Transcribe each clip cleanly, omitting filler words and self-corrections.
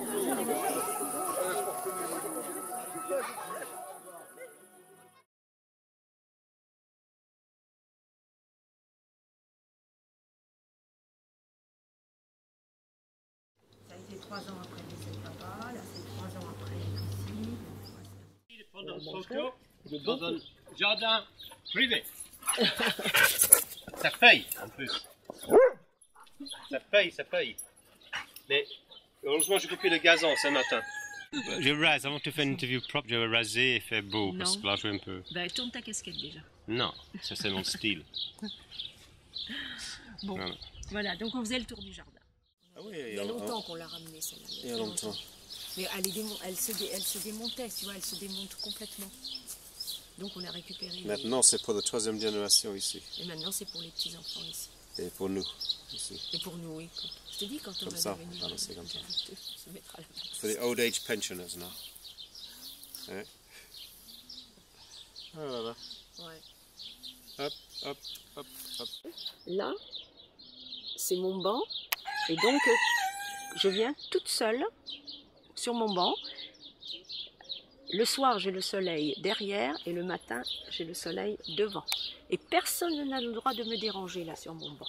Ça a été 3 ans après le décès de papa, là c'est 3 ans après ici. Prendre une photo dans un jardin privé. Ça paye en plus. Ça paye. Mais heureusement j'ai coupé le gazon ce matin. Je rase, avant de faire une interview propre, je vais raser et faire beau, parce que là je vais un peu... Ben, tourne ta casquette déjà. Non, ça c'est mon style. Bon, voilà, donc on faisait le tour du jardin. Ah oui, Il y a longtemps qu'on l'a ramenée celle-là. Il y a longtemps. Mais elle se démontait, tu vois, elle se démonte complètement. Donc on a récupéré. Maintenant c'est pour la 3e génération ici. Et maintenant c'est pour les petits-enfants ici. Et pour nous ici. Et pour nous, oui. Je te dis, quand on Comme va ça, devenir... voilà, c'est comme ça. On se mettra là. For the old age pensioners now. Ouais. Ah là là. Ouais. Hop, hop, hop, hop. Là, c'est mon banc. Et donc, je viens toute seule sur mon banc. Le soir, j'ai le soleil derrière et le matin, j'ai le soleil devant. Et personne n'a le droit de me déranger là sur mon banc.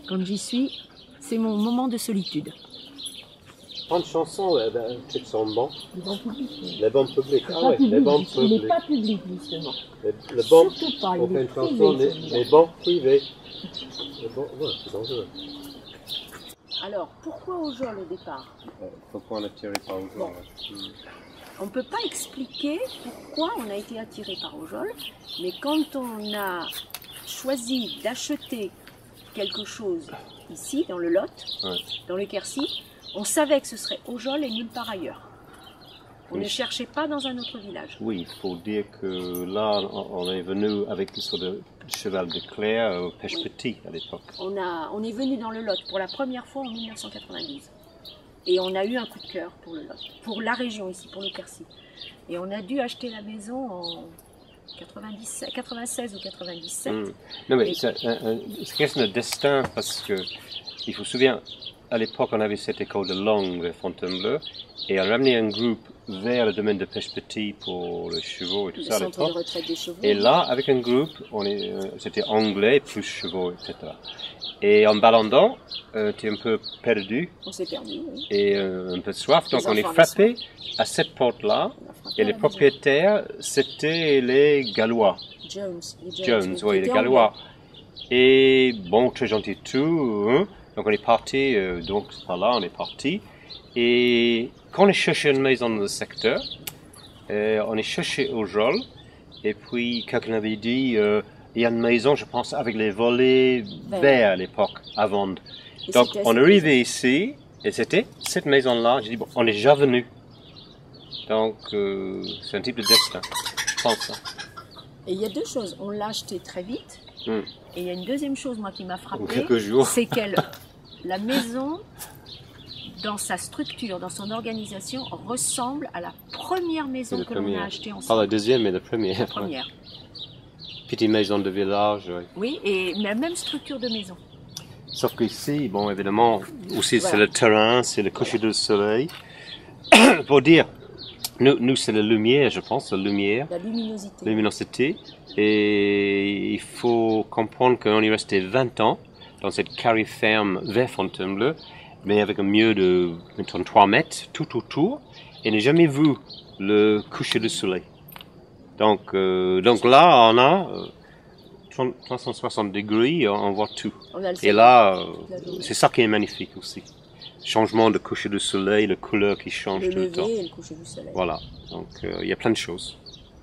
Quand j'y suis, c'est mon moment de solitude. Une chanson, c'est son banc. Le banc public. Les bancs publics. Ah Pas ouais, public, les bancs il n'est publics. pas public justement. Le banc, Surtout pas, on il fait est une chanson, privé. les bancs privés. Les bancs, ouais, c'est dangereux. Alors, pourquoi au Jol au départ? Pourquoi on a tiré par le Bon. On ne peut pas expliquer pourquoi on a été attiré par Ojol, mais quand on a choisi d'acheter quelque chose ici, dans le Lot, dans le Quercy, on savait que ce serait Ojol et nulle part ailleurs. On ne cherchait pas dans un autre village. Oui, il faut dire que là, on est venu avec une sorte de cheval de Claire, pêche petit à l'époque. On est venu dans le Lot pour la première fois en 1992. Et on a eu un coup de cœur pour le Lot, pour la région ici, pour le Quercy. Et on a dû acheter la maison en 96 ou 97. Non mais c'est question de destin parce que il faut se souvenir, à l'époque on avait cette école de langue vers Fontainebleau et on a ramené un groupe vers le domaine de pêche petit pour les chevaux et tout ça à Le centre de l'époque. retraite des chevaux. Et là, avec un groupe, c'était anglais plus chevaux, etc. Et en baladant, tu es un peu perdu. On s'est perdu, oui. Et un peu soif, donc on est enfants frappé à cette porte-là. Et les propriétaires, c'était les Gallois. Jones, Oui, les Gallois. Et bon, très gentil tout. Hein. Donc on est parti, donc par là, on est parti. Et quand on est cherché une maison dans le secteur, on est cherché au Jol. Et puis quelqu'un avait dit, il y a une maison, je pense, avec les volets verts à l'époque, à vendre. Donc on est arrivé ici, et c'était cette maison-là. J'ai dit, bon, on est déjà venu. Donc c'est un type de destin, je pense. Hein. Et il y a deux choses. On l'a acheté très vite. Et il y a une deuxième chose, moi, qui m'a frappée. C'est qu'elle, la maison, dans sa structure, dans son organisation, ressemble à la première maison que l'on a achetée ensemble. Pas la deuxième, mais la première. La première. Petite maison de village. Oui, oui, et la même structure de maison. Sauf qu'ici, bon, évidemment, aussi c'est le terrain, c'est le coucher du soleil. Pour dire, nous c'est la lumière, je pense, la lumière. La luminosité. Luminosité. Et il faut comprendre qu'on est resté 20 ans dans cette carré ferme vers Fontainebleau, mais avec un mur de 3 mètres tout autour, et n'a jamais vu le coucher du soleil. Donc là, on a 360 degrés, on voit tout. Et là, c'est ça qui est magnifique aussi. Changement de coucher du soleil, la couleur qui change tout le temps. Le lever et le coucher du soleil. Voilà, donc il y a plein de choses.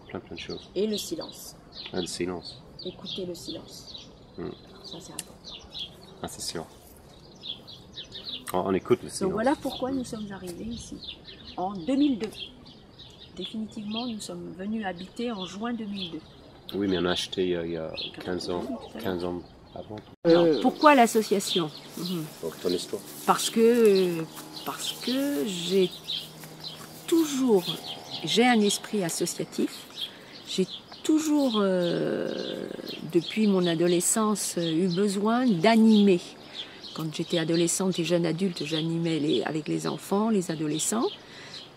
Plein de choses. Et le silence. Ah, le silence. Écoutez le silence. Ça, c'est important. Ah, c'est sûr. On écoute le silence. Donc voilà pourquoi nous sommes arrivés ici, en 2002. Définitivement, nous sommes venus habiter en juin 2002. Oui, mais on a acheté il y a 15 ans avant. Alors, pourquoi l'association? Pour ton histoire. Parce que j'ai un esprit associatif. J'ai toujours, depuis mon adolescence, eu besoin d'animer Quand j'étais adolescente et jeune adulte, j'animais avec les enfants, les adolescents.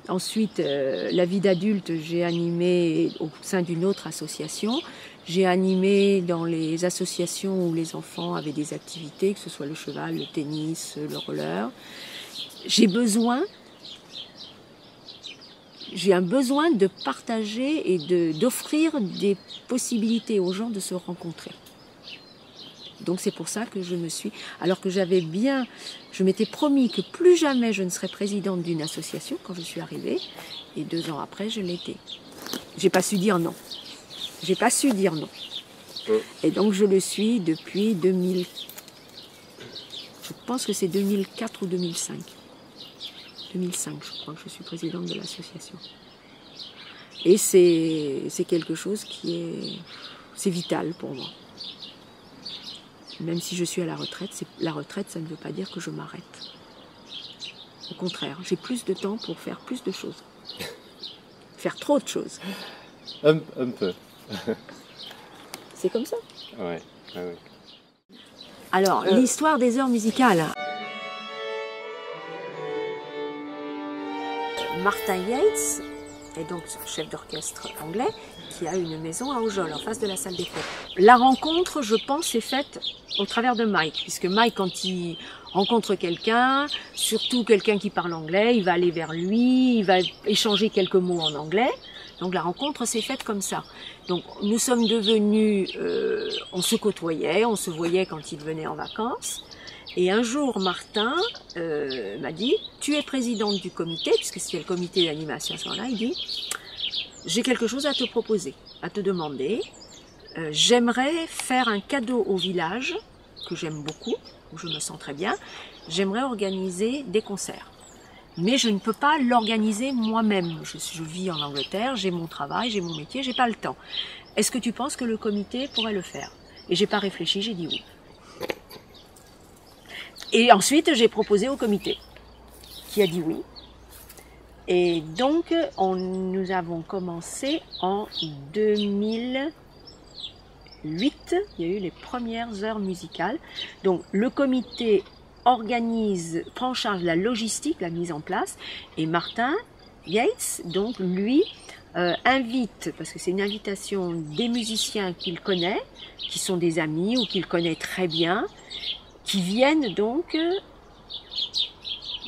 Ensuite, la vie d'adulte, j'ai animé au sein d'une autre association. J'ai animé dans les associations où les enfants avaient des activités, que ce soit le cheval, le tennis, le roller. J'ai un besoin de partager et d'offrir des possibilités aux gens de se rencontrer. Donc c'est pour ça que alors que je m'étais promis que plus jamais je ne serais présidente d'une association quand je suis arrivée, et 2 ans après je l'étais. J'ai pas su dire non. J'ai pas su dire non. Et donc je le suis depuis 2000. Je pense que c'est 2004 ou 2005. 2005, je crois que je suis présidente de l'association. Et c'est quelque chose c'est vital pour moi. Même si je suis à la retraite, ça ne veut pas dire que je m'arrête. Au contraire, j'ai plus de temps pour faire plus de choses. Faire trop de choses. Un peu. C'est comme ça. Ouais. Alors, l'histoire des heures musicales. Martin Yates est donc chef d'orchestre anglais qui a une maison à Aujol, en face de la salle des fêtes. La rencontre, je pense, est faite au travers de Mike, puisque Mike, quand il rencontre quelqu'un, surtout quelqu'un qui parle anglais, il va aller vers lui, il va échanger quelques mots en anglais. Donc la rencontre s'est faite comme ça. Donc nous sommes devenus, on se côtoyait, on se voyait quand il venait en vacances. Et un jour, Martin m'a dit, tu es présidente du comité, puisque c'était le comité d'animation à ce moment-là, il dit, j'ai quelque chose à te proposer, à te demander. J'aimerais faire un cadeau au village, que j'aime beaucoup, où je me sens très bien. J'aimerais organiser des concerts. Mais je ne peux pas l'organiser moi-même. Je vis en Angleterre, j'ai mon travail, j'ai mon métier, j'ai pas le temps. Est-ce que tu penses que le comité pourrait le faire? Et j'ai pas réfléchi, j'ai dit oui. Et ensuite, j'ai proposé au comité, qui a dit oui. Et donc, nous avons commencé en 2008. Il y a eu les premières heures musicales. Donc, le comité prend en charge la logistique, la mise en place. Et Martin Yates, donc, lui, invite, parce que c'est une invitation des musiciens qu'il connaît, qui sont des amis ou qu'il connaît très bien, qui viennent donc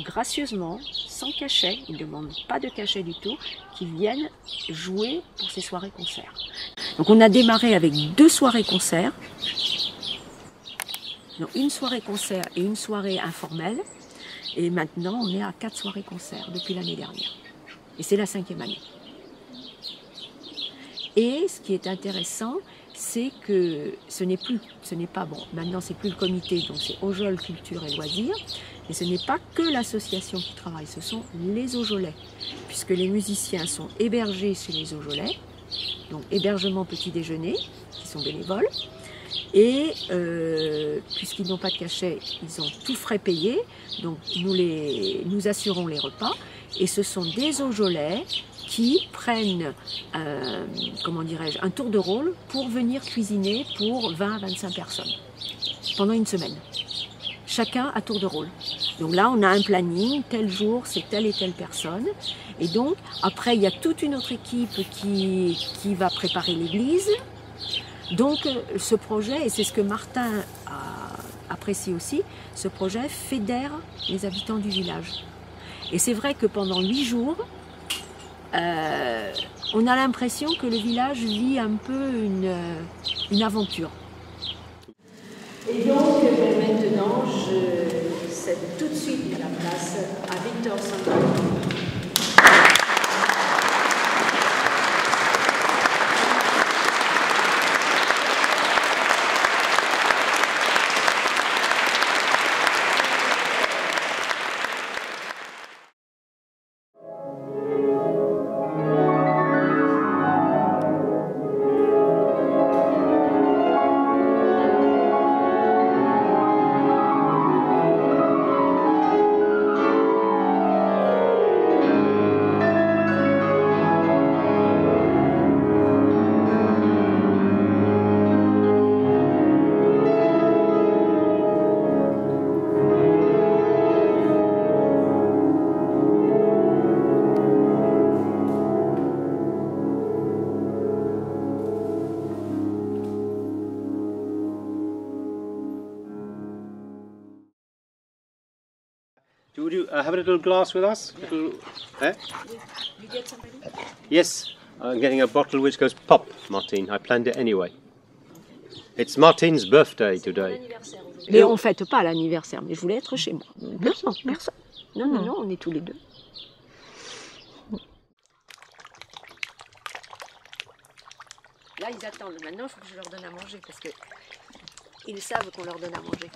gracieusement, sans cachet, ils ne demandent pas de cachet du tout, qui viennent jouer pour ces soirées-concerts. Donc on a démarré avec 2 soirées-concerts, donc une soirée-concert et une soirée informelle, et maintenant on est à 4 soirées-concerts depuis l'année dernière. Et c'est la 5e année. Et ce qui est intéressant, c'est que ce n'est pas bon. Maintenant, c'est plus le comité, donc c'est Aujol Culture et Loisirs. Et ce n'est pas que l'association qui travaille, ce sont les Aujolais, puisque les musiciens sont hébergés chez les Aujolais, donc hébergement petit déjeuner, qui sont bénévoles. Et puisqu'ils n'ont pas de cachet, ils ont tout frais payé, donc nous assurons les repas. Et ce sont des Aujolais qui prennent un tour de rôle pour venir cuisiner pour 20 à 25 personnes pendant une semaine. Chacun à tour de rôle. Donc là, on a un planning, tel jour, c'est telle et telle personne. Et donc, après, il y a toute une autre équipe qui va préparer l'église. Donc, ce projet, et c'est ce que Martin apprécie aussi, ce projet fédère les habitants du village. Et c'est vrai que pendant 8 jours, on a l'impression que le village vit un peu une aventure. Et donc maintenant, je cède tout de suite la place à Victor Sandra. have a little glass with us? Little, eh? You get somebody? Yes, I'm getting a bottle which goes pop, Martine. I planned it anyway. It's Martine's birthday today. Mais on ne fête pas l'anniversaire, mais je voulais être chez moi. Personne, personne. Non, non, non, on est tous les deux. Là, ils attendent. Maintenant, il faut que je leur donne à manger parce que ils savent qu'on leur donne à manger.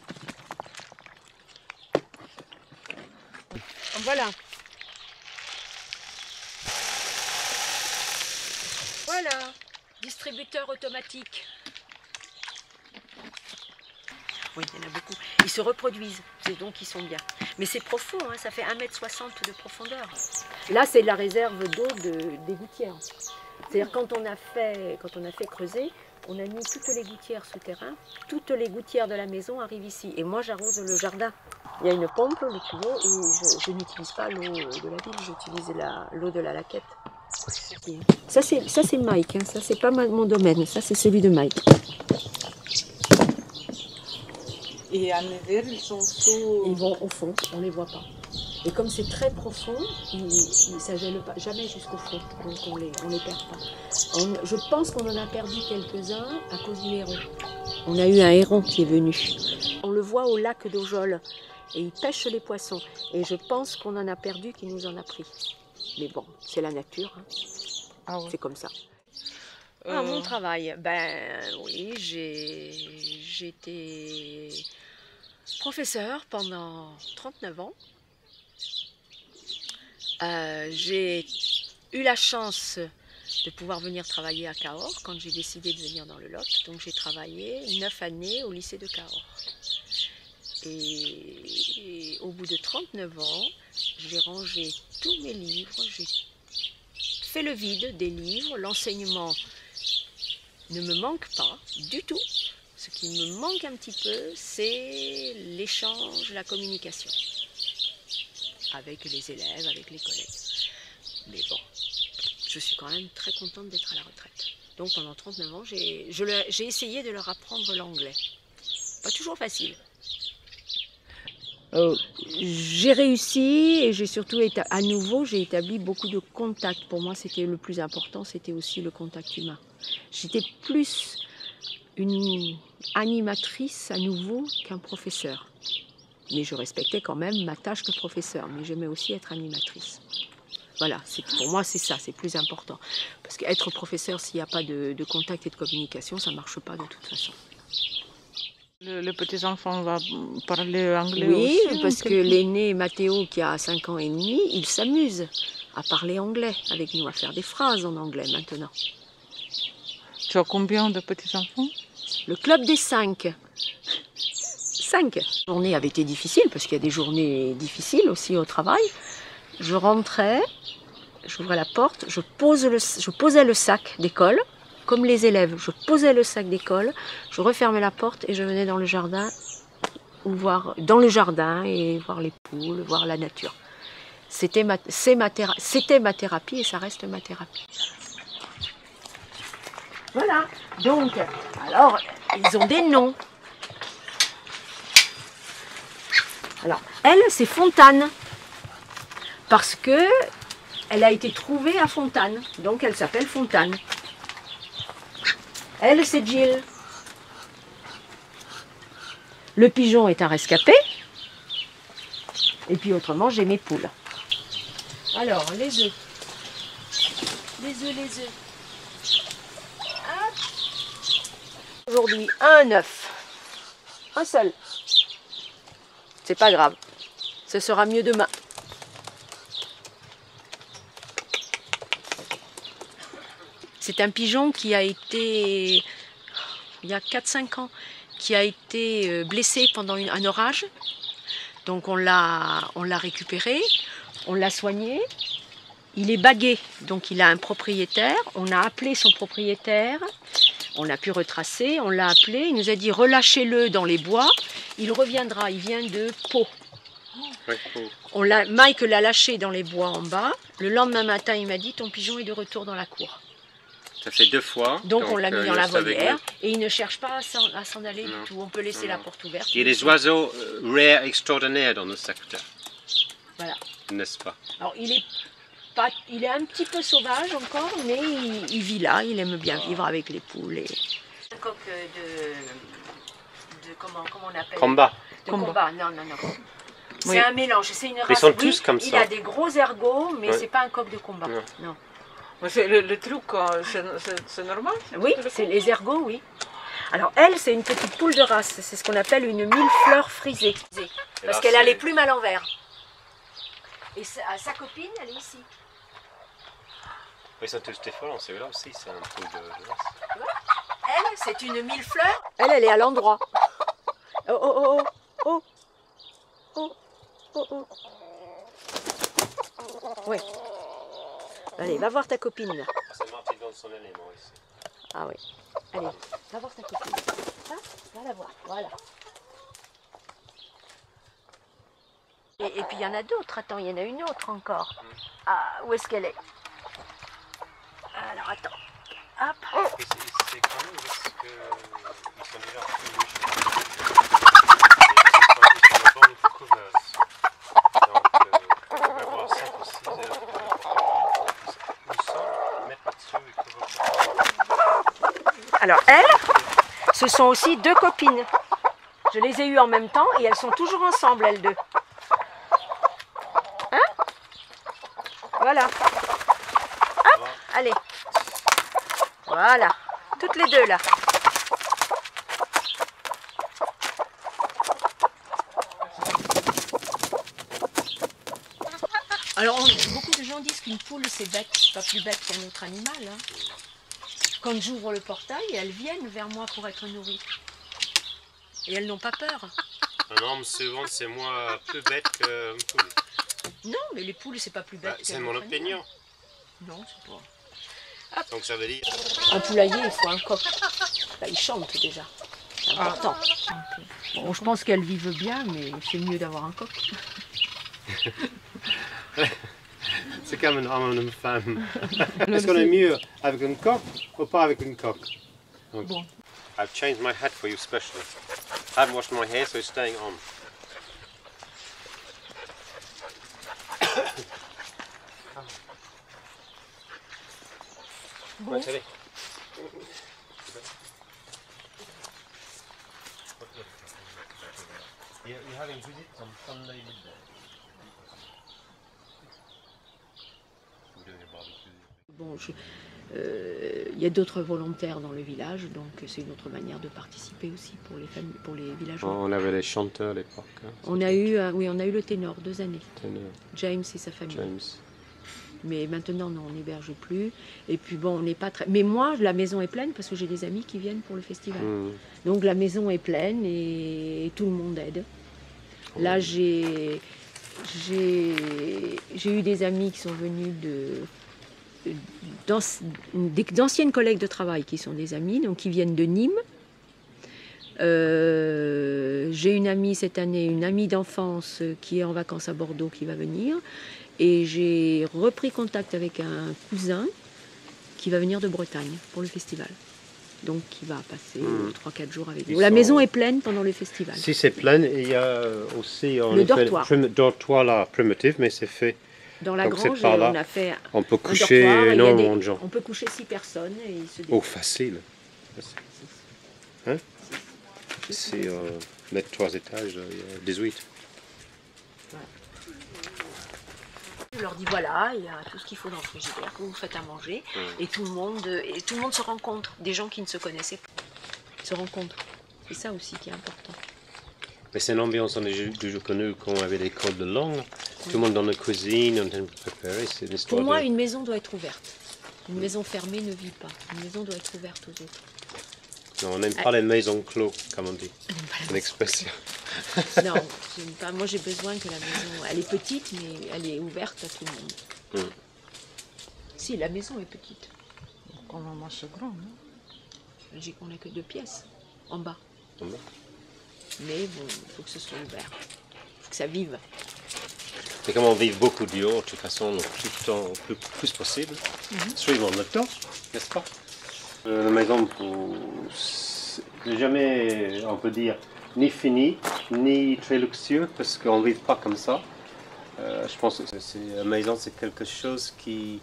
Voilà. Voilà. Distributeur automatique. Oui, il y en a beaucoup. Ils se reproduisent, donc ils sont bien. Mais c'est profond, hein, ça fait 1,60 m de profondeur. Là, c'est la réserve d'eau des gouttières. C'est-à-dire quand on a fait creuser, on a mis toutes les gouttières souterraines, toutes les gouttières de la maison arrivent ici. Et moi, j'arrose le jardin. Il y a une pompe, le tuyau, et je n'utilise pas l'eau de la ville, j'utilise l'eau de la laquette. Ça, c'est Mike, hein. Ça, c'est pas mon domaine, ça, c'est celui de Mike. Et en hiver, ils sont sous... Ils vont au fond, on ne les voit pas. Et comme c'est très profond, ça ne gèle pas, jamais jusqu'au fond, donc on les perd pas. Je pense qu'on en a perdu quelques-uns à cause du héron. On a eu un héron qui est venu. On le voit au lac d'Ojol, et il pêche les poissons. Et je pense qu'on en a perdu qui nous en a pris. Mais bon, c'est la nature, hein. Ah ouais. C'est comme ça. Mon travail, ben oui, j'ai été professeur pendant 39 ans. J'ai eu la chance de pouvoir venir travailler à Cahors quand j'ai décidé de venir dans le Lot. Donc j'ai travaillé 9 années au lycée de Cahors. Et au bout de 39 ans, j'ai rangé tous mes livres, j'ai fait le vide des livres, l'enseignement ne me manque pas du tout. Ce qui me manque un petit peu, c'est l'échange, la communication avec les élèves, avec les collègues. Mais bon, je suis quand même très contente d'être à la retraite. Donc pendant 39 ans, j'ai essayé de leur apprendre l'anglais. Pas toujours facile. J'ai réussi et j'ai surtout à nouveau j'ai établi beaucoup de contacts. Pour moi, c'était le plus important, c'était aussi le contact humain. J'étais plus une animatrice à nouveau qu'un professeur. Mais je respectais quand même ma tâche de professeur, mais j'aimais aussi être animatrice. Voilà, pour moi c'est ça, c'est plus important. Parce qu'être professeur, s'il n'y a pas de contact et de communication, ça ne marche pas de toute façon. Les petits enfants vont parler anglais aussi? Oui, parce que l'aîné Mathéo, qui a 5 ans et demi, il s'amuse à parler anglais avec nous, à faire des phrases en anglais maintenant. Tu as combien de petits enfants? Le club des 5. 5. La journée avait été difficile, parce qu'il y a des journées difficiles aussi au travail. Je rentrais, j'ouvrais la porte, je posais le sac d'école, comme les élèves. Je posais le sac d'école, je refermais la porte et je venais dans le jardin, et voir les poules, voir la nature. C'était ma thérapie et ça reste ma thérapie. Voilà, donc, alors, ils ont des noms. Alors, elle, c'est Fontane, parce que elle a été trouvée à Fontane, donc elle s'appelle Fontane. Elle, c'est Jill. Le pigeon est un rescapé. Et puis autrement, j'ai mes poules. Alors, les œufs. Les œufs. Aujourd'hui, un œuf. Un seul. C'est pas grave. Ce sera mieux demain. C'est un pigeon qui a été, il y a 4-5 ans, qui a été blessé pendant un orage. Donc on l'a récupéré, on l'a soigné. Il est bagué, donc il a un propriétaire. On a appelé son propriétaire. On a pu retracer, on l'a appelé, il nous a dit relâchez-le dans les bois, il reviendra, il vient de Pau. Mike l'a lâché dans les bois en bas, le lendemain matin il m'a dit ton pigeon est de retour dans la cour. Ça fait 2 fois. Donc on l'a mis dans la volière et il ne cherche pas à s'en aller du tout, on peut laisser la porte ouverte. Il y a des oiseaux rares extraordinaires dans le secteur. Voilà. N'est-ce pas? Alors il est un petit peu sauvage encore, mais il vit là, il aime bien vivre avec les poules. Un coq de comment on appelle? Combat. De combat. Non. C'est Oui. un mélange, c'est une race. Ils sont Oui, tous comme il ça. a des gros ergots, mais Ouais. c'est pas un coq de combat. Non. Mais le truc, c'est normal? Oui, c'est les ergots, oui. Alors elle, c'est une petite poule de race, c'est ce qu'on appelle une millefleur frisée. Parce là, qu'elle a c'est- les plumes à l'envers. Et sa copine, elle est ici. Ils sont tous différents, celui-là aussi, c'est un peu de race. Elle, c'est une millefleur. Elle est à l'endroit. Oh. Oui. Allez, va voir ta copine là. C'est Martin dans son élément ici. Ah oui. Allez, va voir ta copine. Ah, va la voir. Voilà. Et puis il y en a d'autres. Attends, il y en a une autre encore. Ah, où est-ce qu'elle est? Alors attends. Hop. Et c'est quand même parce qu'ils sont déjà plus ils sont bonne couveuse. Donc, on va avoir 5 ou 6 heures où sont, mettre là-dessus et couver. Alors elles, ce sont aussi deux copines. Je les ai eues en même temps et elles sont toujours ensemble, elles deux. Hein? Voilà. Hop, allez. Voilà. Toutes les deux là. Alors, beaucoup de gens disent qu'une poule c'est bête, c'est pas plus bête qu'un autre animal. Hein. Quand j'ouvre le portail, elles viennent vers moi pour être nourries. Et elles n'ont pas peur. Un homme souvent c'est moins plus bête qu'une poule. Non, mais les poules c'est pas plus bête. C'est qu'un mon autre opinion. animal. Non, c'est pas. Donc ça veut dire. Un poulailler, il faut un coq. Là, il chante déjà. C'est important. Bon, je pense qu'elles vivent bien, mais c'est mieux d'avoir un coq. C'est comme un homme et une femme. Est-ce qu'on est mieux avec un coq ou pas avec une coque? Donc, Bon. I've changed my hat for you specially. I haven't washed my hair, so it's staying on. Bon. Ouais, allez. You're having visits on Sunday midday. We're doing a barbecue. Bon, il y a d'autres volontaires dans le village, donc c'est une autre manière de participer aussi pour les familles, pour les villageois. On avait les chanteurs à l'époque. Hein, On a eu, oui, on a eu le ténor 2 années, Teneur, James et sa famille. James. Mais maintenant, non, on n'héberge plus. Et puis bon, on n'est pas très. Mais moi, la maison est pleine parce que j'ai des amis qui viennent pour le festival. Mm. Donc la maison est pleine et tout le monde aide. Là, j'ai eu des amis qui sont venus d'anciennes collègues de travail qui sont des amis, donc qui viennent de Nîmes. J'ai une amie cette année, une amie d'enfance qui est en vacances à Bordeaux qui va venir. Et j'ai repris contact avec un cousin qui va venir de Bretagne pour le festival. Donc qui va passer 3-4 jours avec nous. La maison est pleine pendant le festival. Si c'est plein, il y a aussi Le dortoir. dortoir là, primitif, mais c'est fait. Dans la Donc, c'est grange, par là. on a fait On peut un coucher dortoir. Il y a énormément de gens. on peut coucher 6 personnes et ils se Oh, facile. Hein? Six. C'est mettre 3 étages, il y a 18. Je leur dis voilà, il y a tout ce qu'il faut dans le frigidaire, vous faites à manger, et tout le monde se rencontre. Des gens qui ne se connaissaient pas se rencontrent. C'est ça aussi qui est important. Mais c'est une ambiance, on a toujours connu quand on avait des codes de langue. Tout le monde dans la cuisine, on train de préparer. C'est une histoire Pour moi, de... une maison doit être ouverte. Une maison fermée ne vit pas. Une maison doit être ouverte aux autres. Non, on n'aime pas les maisons clos, comme on dit. C'est une expression. Non, j'aime pas. Moi j'ai besoin que la maison, elle est petite, mais elle est ouverte à tout le monde. Mm. Si, la maison est petite. Quand même assez grand, non? On n'a que 2 pièces en bas. En bas. Mais bon, il faut que ce soit ouvert. Il faut que ça vive. Et comme on vit beaucoup dehors, de toute façon, le plus possible, suivant le temps, n'est-ce pas? La maison, c'est jamais, on peut dire, ni fini, ni très luxueux, parce qu'on ne vit pas comme ça. Je pense que la maison, c'est quelque chose qui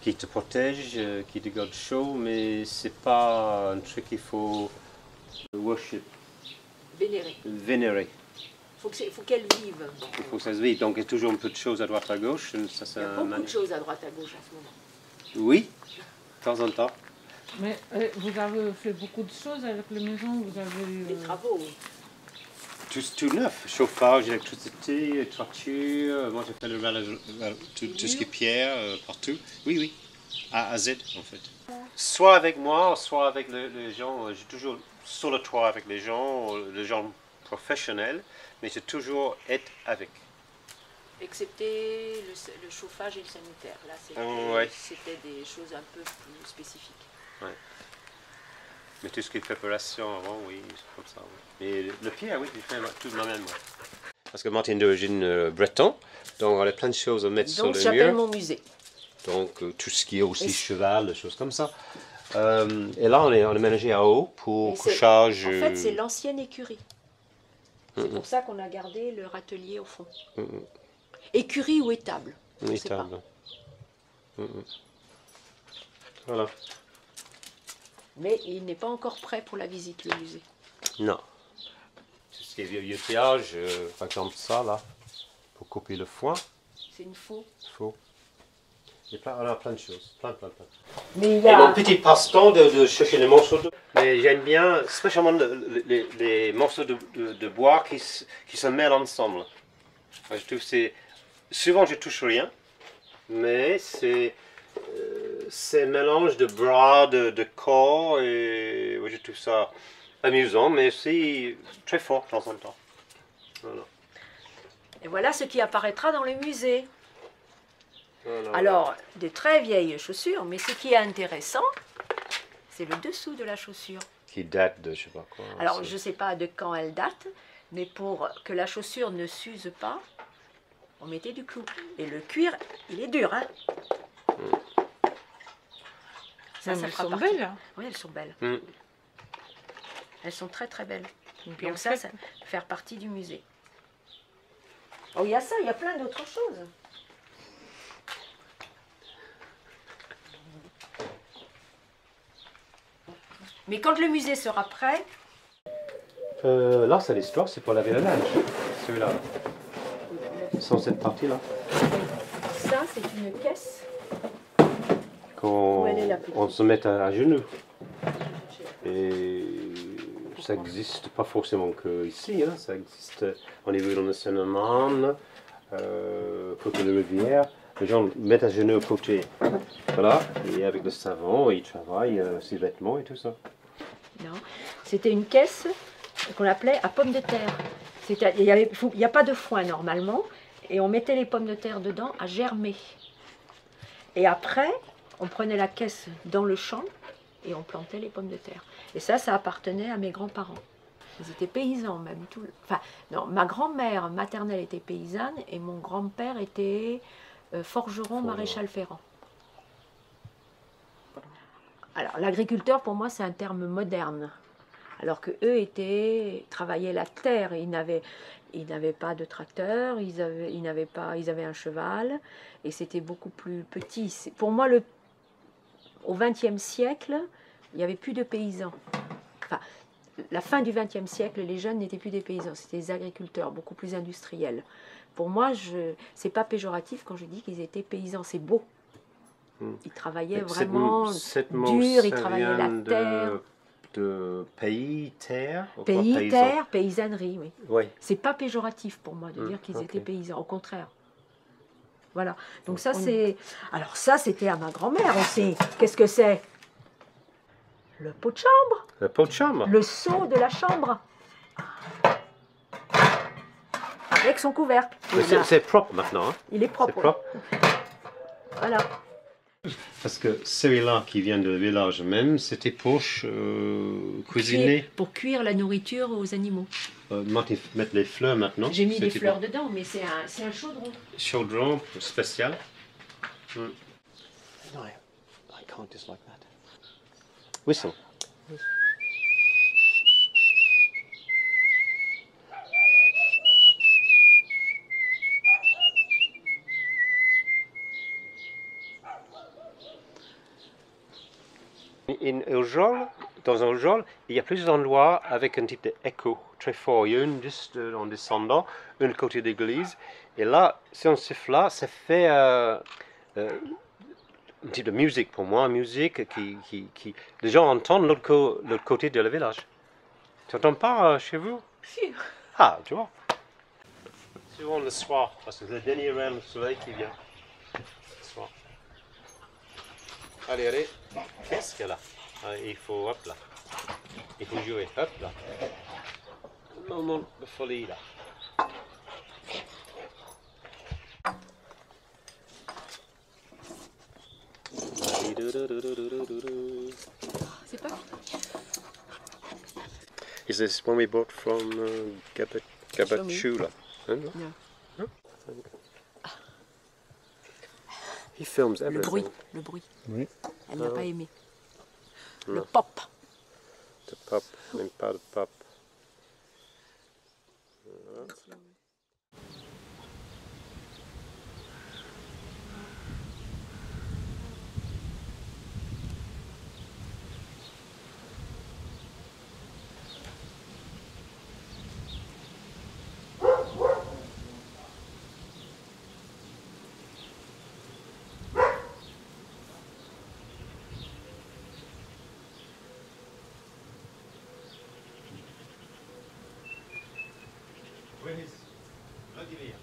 te protège, qui te garde chaud, mais c'est pas un truc qu'il faut worship, vénérer. Faut qu'elle vive. Il faut que ça se vive. Donc il y a toujours un peu de choses à droite à gauche. Ça, Il y a beaucoup de choses à droite à gauche en ce moment. Oui, de temps en temps. Mais vous avez fait beaucoup de choses avec la maison, vous avez... Des travaux. Tout neuf, chauffage, électricité, toiture, moi j'ai fait tout ce qui est pierre partout. Oui, oui, A à Z en fait. Soit avec moi, soit avec les gens, j'ai toujours sur le toit avec les gens professionnels, mais j'ai toujours être avec. Excepté le chauffage et le sanitaire. Là, c'était des choses un peu plus spécifiques. Ouais. Mais tout ce qui est préparation avant, oui, c'est comme ça. Oui. Mais le pierre, oui, j'ai fait tout moi-même. Ouais. Parce que Martin est d'origine breton, donc on a plein de choses à mettre sur le mur. Donc j'appelle mon musée. Donc tout ce qui est aussi cheval, des choses comme ça. Et là, on est aménagé à haut pour couchage. En fait, c'est l'ancienne écurie. C'est pour ça qu'on a gardé le râtelier au fond. Écurie ou étable? Étable. Voilà. Mais il n'est pas encore prêt pour la visite, le musée. Non. Tout ce qui est vieux-vieutage, par exemple ça, là, pour couper le foin. C'est une faux. Faux. On a plein de choses, plein. Mais il y Et a... mon petit passe-temps de chercher les morceaux de... Mais j'aime bien, spécialement les morceaux de bois qui se mêlent ensemble. Je trouve que c'est... Souvent, je touche rien, mais c'est un mélange de bras, de corps, et je trouve ça amusant, mais aussi très fort de temps en temps. Voilà. Et voilà ce qui apparaîtra dans le musée. Voilà. Alors, de très vieilles chaussures, mais ce qui est intéressant, c'est le dessous de la chaussure. Qui date de je sais pas quoi. Alors, je ne sais pas de quand elle date, mais pour que la chaussure ne s'use pas, on mettait du clou. Et le cuir, il est dur, hein. Ça elles fera sont partie. belles. Oui, elles sont belles. Mm. Elles sont très très belles. Bien Donc ça faites. faire partie du musée. Oh, il y a ça, il y a plein d'autres choses. Mais quand le musée sera prêt... Là, c'est l'histoire, c'est pour laver le linge. Celui-là. Sans cette partie-là. Ça, c'est une caisse. Quand Où elle est, la petite? on se met à genoux. Et ça n'existe pas forcément qu'ici, hein. Ça existe au niveau de l'Océan, côté de la rivière. Les gens mettent à genoux au côté. Voilà, et avec le savon, ils travaillent ses vêtements et tout ça. Non, c'était une caisse qu'on appelait à pommes de terre. Il n'y a pas de foin normalement, et on mettait les pommes de terre dedans à germer. Et après, on prenait la caisse dans le champ et on plantait les pommes de terre. Et ça appartenait à mes grands-parents. Ils étaient paysans même. Enfin, non, ma grand-mère maternelle était paysanne et mon grand-père était forgeron maréchal ferrant. Alors, l'agriculteur, pour moi, c'est un terme moderne. Alors que eux travaillaient la terre. Ils n'avaient pas de tracteur, ils avaient un cheval, et c'était beaucoup plus petit. Pour moi, au XXe siècle, il n'y avait plus de paysans. Enfin, la fin du XXe siècle, les jeunes n'étaient plus des paysans, c'était des agriculteurs, beaucoup plus industriels. Pour moi, c'est pas péjoratif quand je dis qu'ils étaient paysans, c'est beau. Ils travaillaient vraiment dur, ils travaillaient la terre. De pays, terre. Pays, terre, paysannerie, oui. Oui. C'est pas péjoratif pour moi de dire qu'ils étaient paysans, au contraire. Voilà. Donc ça, c'est... Alors ça, c'était à ma grand-mère aussi. Qu'est-ce que c'est? Le pot de chambre. Le pot de chambre. Le seau de la chambre. Avec son couvercle. C'est propre maintenant. Hein? Il est propre. C'est propre. Voilà. Parce que celui-là qui vient du village même, c'était pour cuisiner. Pour cuire la nourriture aux animaux. Mettre les fleurs maintenant. J'ai mis des fleurs dedans, mais c'est un chaudron. Chaudron spécial. No, I can't just like that. Whistle. Dans un geôle, il y a plusieurs endroits avec un type d'écho très fort. Il y a une juste en descendant, une côté de l'église. Et là, si on siffle là, ça fait un type de musique pour moi, musique qui les gens entendent l'autre côté de le village. Tu n'entends pas chez vous? Si. Ah, tu vois. Souvent le soir, parce que c'est le dernier rayon de soleil qui vient. Le soir. Allez, allez. Qu'est-ce qu'il y a là? Il faut, hop là. Il faut jouer, hop là. Un moment de folie là. C'est pas Is this one we bought from Gabachula? Yeah. He films Le everything. bruit. Oui. Elle n'a pas aimé. Le Non. pop. The pop, même pas de pop. Venice, Vladimir.